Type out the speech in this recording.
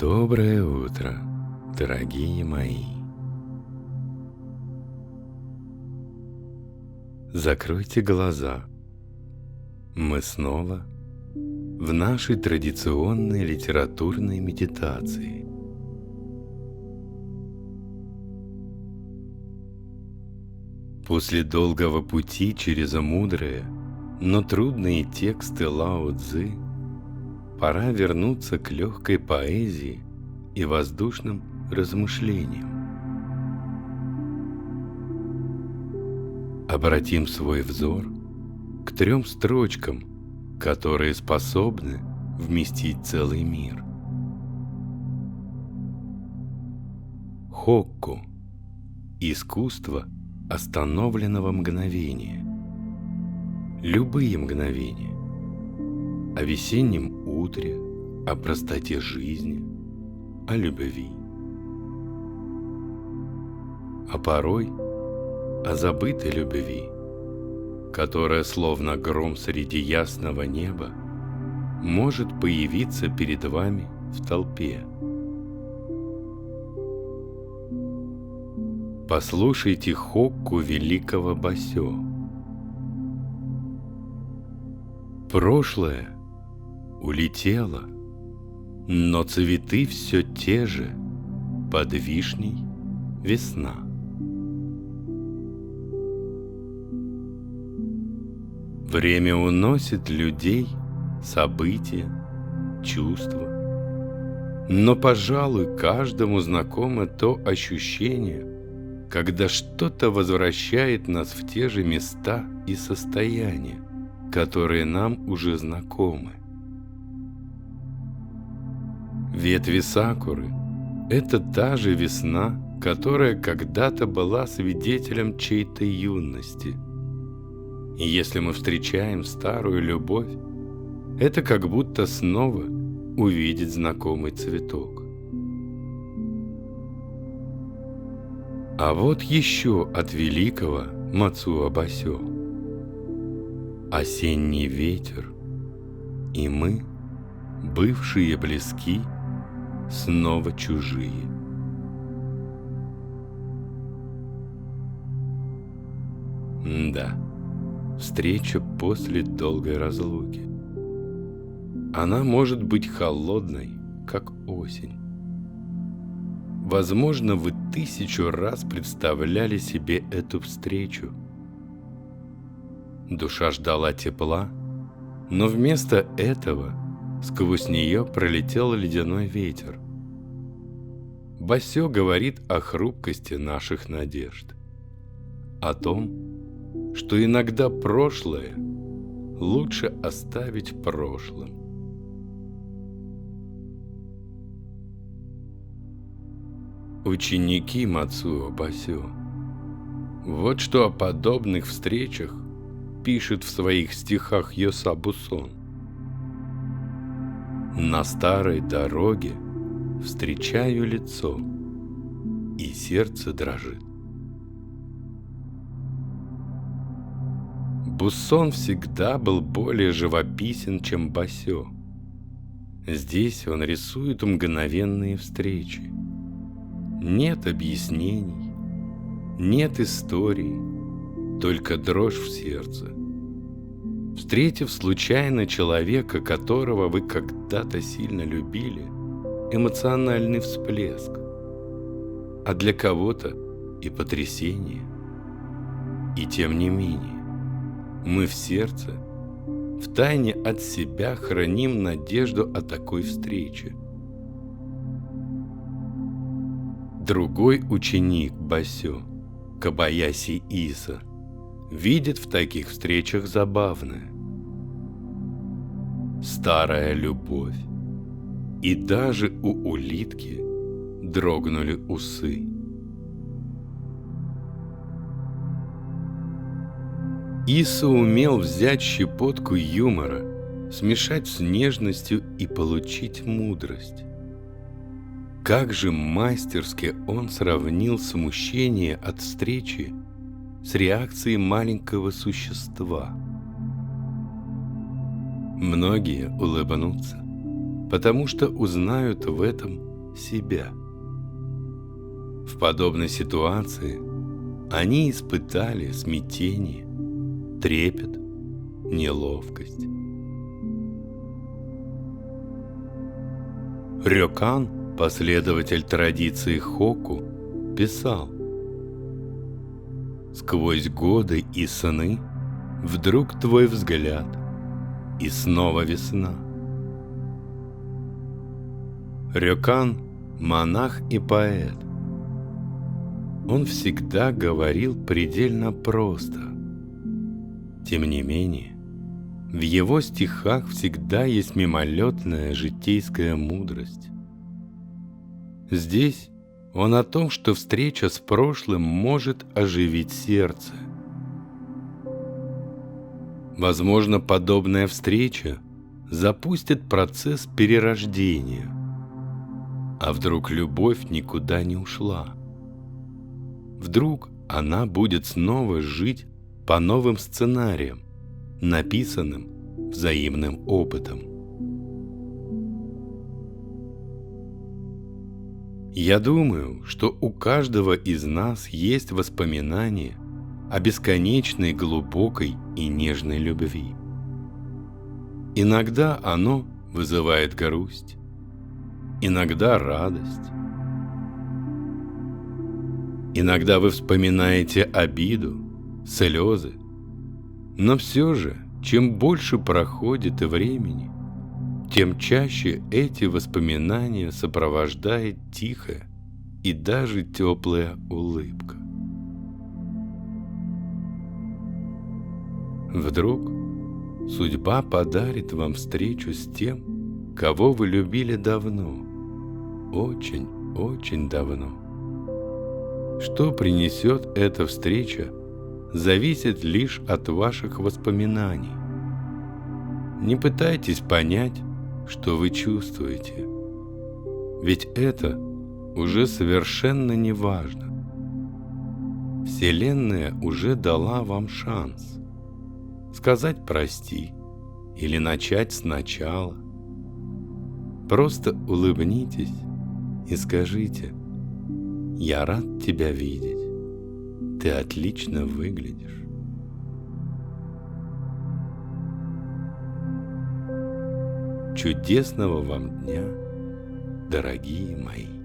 Доброе утро, дорогие мои. Закройте глаза. Мы снова в нашей традиционной литературной медитации. После долгого пути через мудрые, но трудные тексты Лао Цзы пора вернуться к легкой поэзии и воздушным размышлениям. Обратим свой взор к 3 строчкам, которые способны вместить целый мир. Хокку – искусство остановленного мгновения. Любые мгновения. О весеннем утре, о простоте жизни, о любви. А порой о забытой любви, которая, словно гром среди ясного неба, может появиться перед вами в толпе. Послушайте хокку великого Басё. Прошлое улетело, но цветы все те же, под вишней весна. Время уносит людей, события, чувства. Но, пожалуй, каждому знакомо то ощущение, когда что-то возвращает нас в те же места и состояния, которые нам уже знакомы. Ветви сакуры – это та же весна, которая когда-то была свидетелем чьей-то юности. И если мы встречаем старую любовь, это как будто снова увидеть знакомый цветок. А вот еще от великого Мацуо Басё. Осенний ветер, и мы, бывшие близки, снова чужие. Да, встреча после долгой разлуки. Она может быть холодной, как осень. Возможно, вы 1000 раз представляли себе эту встречу. Душа ждала тепла, но вместо этого сквозь нее пролетел ледяной ветер. Басё говорит о хрупкости наших надежд, о том, что иногда прошлое лучше оставить прошлым. Ученики Мацуо Басё вот что о подобных встречах пишет в своих стихах Йосабу Сон. На старой дороге встречаю лицо, и сердце дрожит. Буссон всегда был более живописен, чем Басё. Здесь он рисует мгновенные встречи. Нет объяснений, нет истории, только дрожь в сердце. Встретив случайно человека, которого вы когда-то сильно любили, эмоциональный всплеск, а для кого-то и потрясение. И тем не менее, мы в сердце, втайне от себя храним надежду о такой встрече. Другой ученик Басё, Кобаяси Иса, видит в таких встречах забавное. Старая любовь, и даже у улитки дрогнули усы. Иса умел взять щепотку юмора, смешать с нежностью и получить мудрость. Как же мастерски он сравнил смущение от встречи с реакцией маленького существа. Многие улыбнутся, потому что узнают в этом себя. В подобной ситуации они испытали смятение, трепет, неловкость. Рёкан, последователь традиции Хоку, писал: «Сквозь годы и сны вдруг твой взгляд, и снова весна». Рёкан – монах и поэт. Он всегда говорил предельно просто. Тем не менее, в его стихах всегда есть мимолетная житейская мудрость. Здесь он о том, что встреча с прошлым может оживить сердце. Возможно, подобная встреча запустит процесс перерождения. А вдруг любовь никуда не ушла? Вдруг она будет снова жить по новым сценариям, написанным взаимным опытом. Я думаю, что у каждого из нас есть воспоминания о бесконечной, глубокой и нежной любви. Иногда оно вызывает грусть, иногда радость. Иногда вы вспоминаете обиду, слезы. Но все же, чем больше проходит времени, тем чаще эти воспоминания сопровождает тихая и даже теплая улыбка. Вдруг судьба подарит вам встречу с тем, кого вы любили давно, очень давно. Что принесет эта встреча, зависит лишь от ваших воспоминаний. Не пытайтесь понять, что вы чувствуете, ведь это уже совершенно не важно. Вселенная уже дала вам шанс сказать «прости» или начать сначала. Просто улыбнитесь и скажите: «Я рад тебя видеть. Ты отлично выглядишь». Чудесного вам дня, дорогие мои!